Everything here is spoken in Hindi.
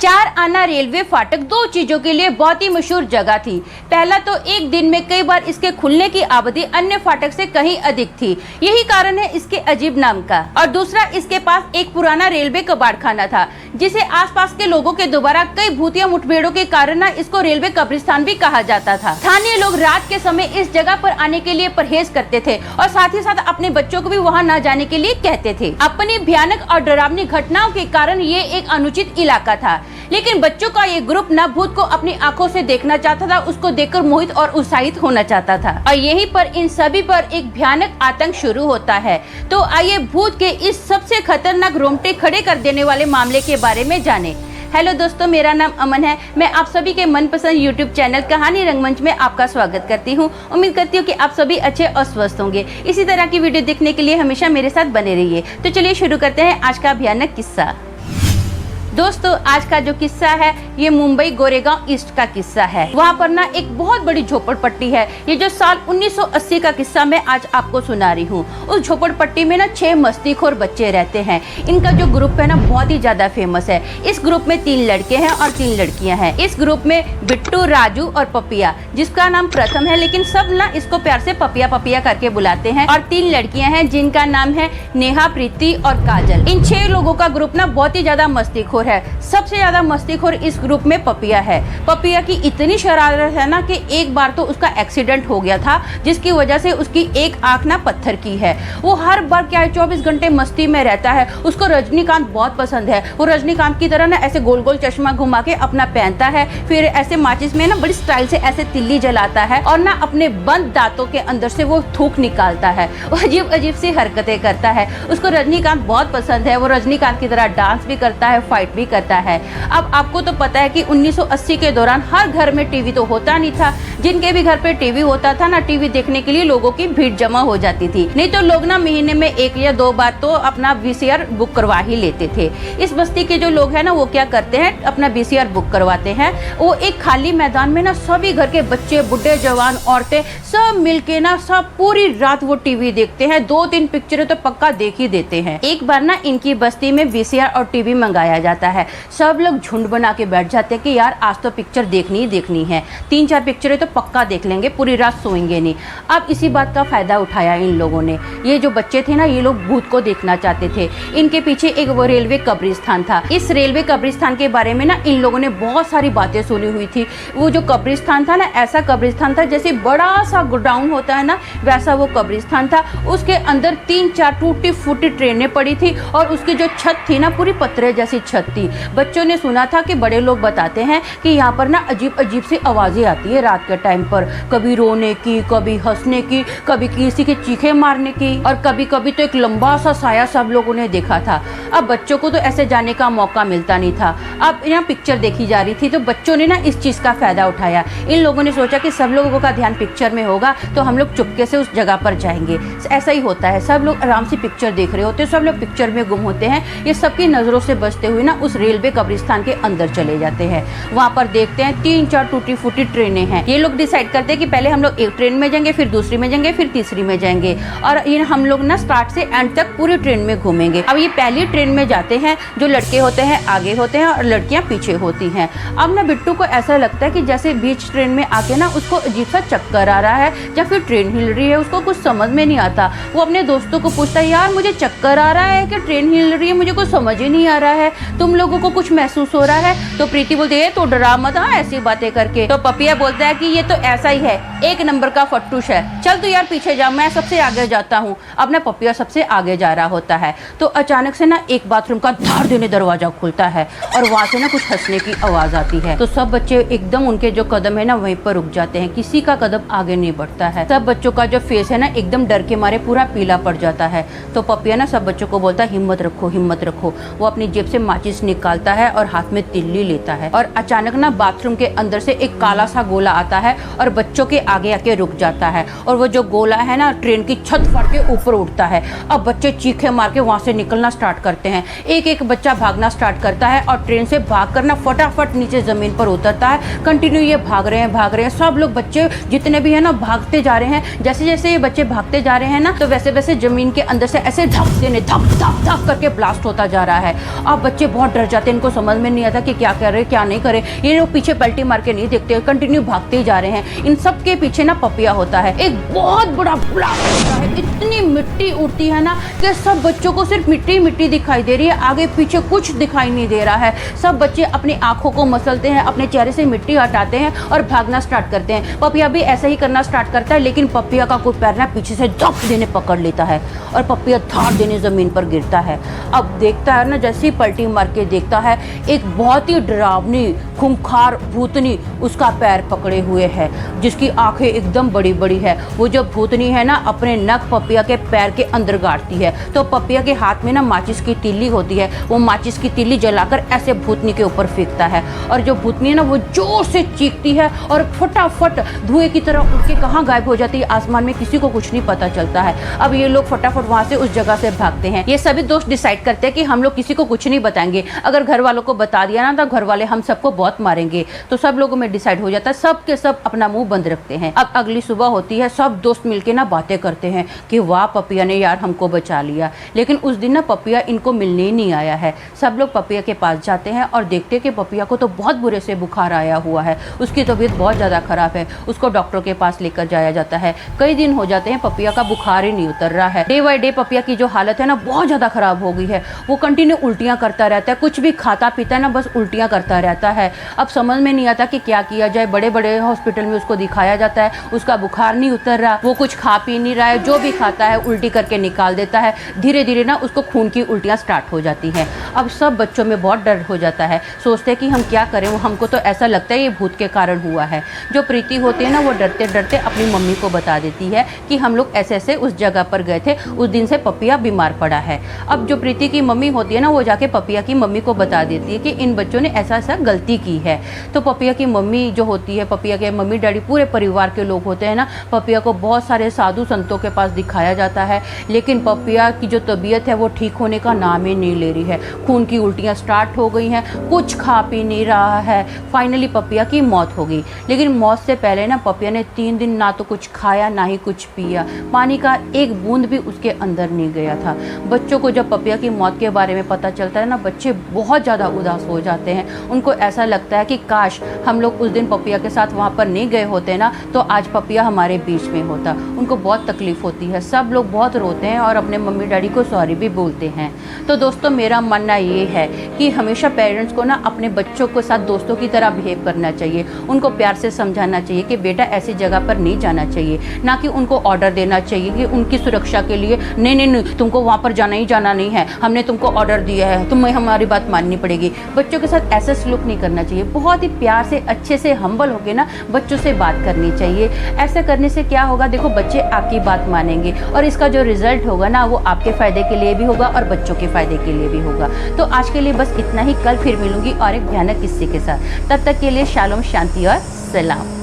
चार आना रेलवे फाटक दो चीजों के लिए बहुत ही मशहूर जगह थी। पहला तो एक दिन में कई बार इसके खुलने की आबादी अन्य फाटक से कहीं अधिक थी, यही कारण है इसके अजीब नाम का। और दूसरा, इसके पास एक पुराना रेलवे कबाड़खाना था जिसे आसपास के लोगों के द्वारा कई भूतिया मुठभेड़ों के कारण इसको रेलवे कब्रिस्तान भी कहा जाता था। स्थानीय लोग रात के समय इस जगह पर आने के लिए परहेज करते थे और साथ ही साथ अपने बच्चों को भी वहाँ न जाने के लिए कहते थे। अपनी भयानक और डरावनी घटनाओं के कारण ये एक अनुचित इलाका था, लेकिन बच्चों का ये ग्रुप न भूत को अपनी आंखों से देखना चाहता था, उसको देखकर मोहित और उत्साहित होना चाहता था। और यहीं पर इन सभी पर एक भयानक आतंक शुरू होता है। तो आइए भूत के इस सबसे खतरनाक रोंगटे खड़े कर देने वाले मामले के बारे में जाने। हेलो दोस्तों, मेरा नाम अमन है। मैं आप सभी के मनपसंद यूट्यूब चैनल कहानी रंगमंच में आपका स्वागत करती हूं। उम्मीद करती हूं कि आप सभी अच्छे और स्वस्थ होंगे। इसी तरह की वीडियो देखने के लिए हमेशा मेरे साथ बने रहिए। तो चलिए शुरू करते हैं आज का भयानक किस्सा। दोस्तों, आज का जो किस्सा है ये मुंबई गोरेगांव ईस्ट का किस्सा है। वहाँ पर ना एक बहुत बड़ी झोपड़पट्टी है। ये जो साल 1980 का किस्सा मैं आज आपको सुना रही हूँ। उस झोपड़पट्टी में ना 6 मस्तीखोर बच्चे रहते हैं। इनका जो ग्रुप है ना बहुत ही ज्यादा फेमस है। इस ग्रुप में 3 लड़के हैं और 3 लड़कियां हैं। इस ग्रुप में बिट्टू, राजू और पपिया, जिसका नाम प्रथम है, लेकिन सब ना इसको प्यार से पपिया पपिया करके बुलाते हैं। और 3 लड़कियां हैं जिनका नाम है नेहा, प्रीति और काजल। इन 6 लोगों का ग्रुप ना बहुत ही ज्यादा मस्तीखोर है। सबसे ज्यादा मस्तीखोर इस ग्रुप में पपिया है। पपिया की इतनी शरारत है ना कि एक बार तो उसका एक्सीडेंट हो गया था, जिसकी वजह से उसकी एक आंख ना पत्थर की है। वो हर बार क्या है 24 घंटे मस्ती में रहता है। उसको रजनीकांत बहुत पसंद है। वो रजनीकांत की तरह ना ऐसे गोल गोल चश्मा घुमा के अपना पहनता है, फिर ऐसे माचिस में ना बड़ी स्टाइल से ऐसे तिल्ली जलाता है और ना अपने बंद दांतों के अंदर से वो थूक निकालता है। वो अजीब अजीब सी हरकतें करता है। उसको रजनीकांत बहुत पसंद है। वो रजनीकांत की तरह डांस भी करता है, फाइट भी करता है। अब आपको तो पता है कि 1980 के दौरान हर घर में टीवी तो होता नहीं था। जिनके भी घर पे टीवी होता था ना, टीवी देखने के लिए लोगों की भीड़ जमा हो जाती थी। नहीं तो लोग ना महीने में 1 या 2 बार तो अपना VCR बुक करवा ही लेते थे। इस बस्ती के जो लोग हैं ना वो क्या करते हैं, अपना VCR बुक करवाते हैं। वो एक खाली मैदान में ना सभी घर के बच्चे, बुढ़े, जवान, औरतें सब मिलके ना सब पूरी रात वो टीवी देखते हैं। 2-3 पिक्चरें तो पक्का देख ही देते हैं। एक बार ना इनकी बस्ती में VCR और टीवी मंगाया जाता है। सब लोग झुंड बना के बैठ जाते हैं कि यार आज तो पिक्चर देखनी ही देखनी है। 3-4 पिक्चरें तो पक्का देख लेंगे, पूरी रात सोएंगे नहीं। अब इसी बात का फायदा उठाया इन लोगों ने। ये जो बच्चे थे ना, ये लोग भूत को देखना चाहते थे। इनके पीछे एक वो रेलवे कब्रिस्तान था। इस रेलवे कब्रिस्तान के बारे में ना इन लोगों ने बहुत सारी बातें सुनी हुई थी। वो जो कब्रिस्तान था ना, ऐसा कब्रिस्तान था जैसे बड़ा सा गोडाउन होता है ना, वैसा वो कब्रिस्तान था। उसके अंदर 3-4 टूटी फूटी ट्रेनें पड़ी थी और उसकी जो छत थी ना पूरी पत्थर जैसी छत थी। बच्चों ने सुना था कि बड़े लोग बताते हैं कि यहाँ पर ना अजीब अजीब सी आवाजें आती है रात के टाइम पर, कभी रोने की, कभी हंसने की, कभी किसी के चीखे मारने की, और कभी कभी तो एक लंबा सा साया सब लोगों ने देखा था। अब बच्चों को तो ऐसे जाने का मौका मिलता नहीं था। अब यहाँ पिक्चर देखी जा रही थी तो बच्चों ने ना इस चीज का फायदा उठाया। इन लोगों ने सोचा कि सब लोगों का ध्यान पिक्चर में होगा तो हम लोग चुपके से उस जगह पर जाएंगे। ऐसा ही होता है, सब लोग आराम से पिक्चर देख रहे होते हैं, सब लोग पिक्चर में गुम होते हैं। ये सबकी नजरों से बचते हुए ना उस रेलवे कब्रिस्तान के अंदर चले जाते हैं। वहाँ पर देखते हैं 3-4 टूटी फूटी ट्रेनें हैं। ये लोग डिसाइड करते हैं कि पहले हम लोग एक ट्रेन में जाएंगे, फिर दूसरी में जाएंगे, फिर तीसरी में जाएंगे, और ये हम लोग ना स्टार्ट से एंड तक पूरी ट्रेन में घूमेंगे। अब ये पहली ट्रेन में जाते हैं। जो लड़के होते हैं आगे होते हैं और लड़कियां पीछे होती हैं। अब ना बिट्टू को ऐसा लगता है कि जैसे बीच ट्रेन में आके ना उसको अजीब सा चक्कर आ रहा है या फिर ट्रेन हिल रही है। उसको कुछ समझ में नहीं आता। वो अपने दोस्तों को पूछता है, यार मुझे चक्कर आ रहा है कि ट्रेन हिल रही है, मुझे कुछ समझ ही नहीं आ रहा है, तुम लोगों को कुछ महसूस हो रहा है? तो प्रीति बोलती है तो डरा मत, हाँ ऐसी बातें करके। तो पपिया बोलता है कि ये तो ऐसा ही है, 1 नंबर का फट्टूश है, चल तू यार पीछे जा, मैं सबसे आगे जाता हूँ। अब ना पपिया सबसे आगे जा रहा होता है तो अचानक से ना एक बाथरूम का धार देने दरवाजा खुलता है और वहां से ना कुछ हंसने की आवाज आती है। तो सब बच्चे एकदम, उनके जो कदम है ना वहीं पर रुक जाते हैं, किसी का कदम आगे नहीं बढ़ता है। सब बच्चों का जो फेस है ना एकदम डर के मारे पूरा पीला पड़ जाता है। तो पपिया ना सब बच्चों को बोलता है हिम्मत रखो, हिम्मत रखो। वो अपनी जेब से माचिस निकालता है और हाथ में तिल्ली लेता है और अचानक ना बाथरूम के अंदर से एक काला सा गोला आता है और बच्चों के आगे आके रुक जाता है। और वो जो गोला है ना ट्रेन की छत फाड़ के ऊपर उठता है। अब बच्चे चीखे मार के वहां से निकलना स्टार्ट करते हैं। एक एक बच्चा भागना स्टार्ट करता है और ट्रेन से भाग कर ना फटाफट नीचे जमीन पर उतरता है। कंटिन्यू ये भाग रहे हैं। सब लोग बच्चे जितने भी है ना भागते जा रहे हैं। जैसे जैसे ये बच्चे भागते जा रहे हैं ना तो वैसे वैसे जमीन के अंदर से ऐसे धक करके ब्लास्ट होता जा रहा है। अब बच्चे बहुत डर जाते हैं, इनको समझ में नहीं आता कि क्या करे क्या नहीं करे। ये लोग पीछे पलटी मार के नहीं देखते, कंटिन्यू भागते ही जा रहे हैं। इन सब के पीछे ना पपिया होता है, एक बहुत बड़ा ब्लास्ट होता है, इतनी मिट्टी उड़ती है ना कि सब बच्चों को सिर्फ मिट्टी मिट्टी दिखाई दे रही है, आगे पीछे कुछ दिखाई नहीं दे रहा है। सब बच्चे अपनी आंखों को मसलते हैं, अपने चेहरे से मिट्टी हटाते हैं और भागना स्टार्ट करते हैं। पपिया भी ऐसा ही करना स्टार्ट करता है, लेकिन पपिया का कोई पैर ना पीछे से झप देने पकड़ लेता है और पपिया धाड़ देने जमीन पर गिरता है। अब देखता है ना, जैसे ही पलटी मार के देखता है, एक बहुत ही डरावनी खूंखार भूतनी उसका पैर पकड़े हुए है, जिसकी आंखें एकदम बड़ी बड़ी है। वो जो भूतनी है ना, अपने नख पपिया के पैर के अंदर गाड़ती है, तो पपिया के हाथ में ना माचिस की तीली होती है, वो माचिस की तीली जलाकर ऐसे भूतनी के ऊपर फेंकता है और जो भूतनी है ना, वो जोर से चीखती है और फटाफट धुएं की तरह उड़ के कहाँ गायब हो जाती है आसमान में, किसी को कुछ नहीं पता चलता है। अब ये लोग फटाफट वहां से उस जगह से भागते हैं। ये सभी दोस्त डिसाइड करते हैं कि हम लोग किसी को कुछ नहीं बताएंगे, अगर घर वालों को बता दिया ना तो घर वाले हम सबको बहुत मारेंगे। तो सब लोगों में डिसाइड हो जाता है, सब के सब अपना मुंह बंद रखते हैं। अब अगली सुबह होती है, सब दोस्त मिलके ना बातें करते हैं कि वाह पपिया ने यार हमको बचा लिया। लेकिन उस दिन ना पपिया इनको मिलने ही नहीं आया है। सब लोग पपिया के पास जाते हैं और देखते हैं कि पपिया को तो बहुत बुरे से बुखार आया हुआ है, उसकी तबीयत बहुत ज़्यादा खराब है। उसको डॉक्टर के पास लेकर जाया जाता है। कई दिन हो जाते हैं, पपिया का बुखार ही नहीं उतर रहा है। डे बाय डे पपिया की जो हालत है ना, बहुत ज़्यादा खराब हो गई है। वो कंटिन्यू उल्टियाँ करता रहता है, कुछ भी खाता पीता है ना, बस उल्टियाँ करता रहता है। अब समझ में नहीं आता कि क्या किया जाए। बड़े बड़े हॉस्पिटल में उसको दिखाया जाता है, उसका बुखार नहीं उतर रहा, वो कुछ खा पी नहीं रहा है, जो भी खाता है उल्टी करके निकाल देता है। धीरे धीरे ना उसको खून की उल्टियाँ स्टार्ट हो जाती हैं। अब सब बच्चों में बहुत डर हो जाता है, सोचते हैं कि हम क्या करें, हमको तो ऐसा लगता है ये भूत के कारण हुआ है। जो प्रीति होती है ना, वो डरते डरते अपनी मम्मी को बता देती है कि हम लोग ऐसे ऐसे उस जगह पर गए थे, उस दिन से पपिया बीमार पड़ा है। अब जो प्रीति की मम्मी होती है ना, वो जाके पपिया की मम्मी को बता देती है कि इन बच्चों ने ऐसा ऐसा गलती की है। तो पपिया की मम्मी जो होती है, पपिया के मम्मी डैडी पूरे परिवार के लोग होते हैं ना, पपिया को बहुत सारे साधु संतों के पास दिखाया जाता है, लेकिन पपिया की जो तबीयत है वो ठीक होने का नाम ही नहीं ले रही है। खून की उल्टियाँ स्टार्ट हो गई हैं, कुछ खा पी नहीं रहा है। फाइनली पपिया की मौत हो गई। लेकिन मौत से पहले ना पपिया ने 3 दिन ना तो कुछ खाया ना ही कुछ पिया, पानी का एक बूंद भी उसके अंदर नहीं गया था। बच्चों को जब पपिया की मौत के बारे में पता चलता है ना, बच्चे बहुत ज़्यादा उदास हो जाते हैं। उनको ऐसा लगता है कि काश हम लोग उस दिन पपिया के साथ वहाँ पर नहीं गए होते ना, तो आज पपिया हमारे बीच में होता। उनको बहुत तकलीफ होती है, सब लोग बहुत रोते हैं और अपने मम्मी डैडी को सॉरी भी बोलते हैं। तो दोस्तों, मेरा मानना ये है कि हमेशा पेरेंट्स को ना अपने बच्चों के साथ दोस्तों की तरह बिहेव करना चाहिए। उनको प्यार से समझाना चाहिए कि बेटा ऐसी जगह पर नहीं जाना चाहिए, ना कि उनको ऑर्डर देना चाहिए कि उनकी सुरक्षा के लिए नहीं नहीं नहीं तुमको वहाँ पर जाना ही जाना नहीं है, हमने तुमको ऑर्डर दिया है, तुम्हें हमारी बात माननी पड़ेगी। बच्चों के साथ ऐसा सलूक नहीं करना चाहिए। बहुत ही प्यार से अच्छे से हम्बल होकर ना बच्चों से बात करनी चाहिए। ऐसा करने से क्या होगा, देखो बच्चे आपकी बात मानेंगे और इसका जो रिजल्ट होगा ना, वो आपके फ़ायदे के लिए भी होगा और बच्चों के फ़ायदे के लिए भी होगा। तो आज के लिए बस इतना ही। कल फिर मिलूंगी और एक भयानक किस्से के साथ। तब तक के लिए शालोम, शांति और सलाम।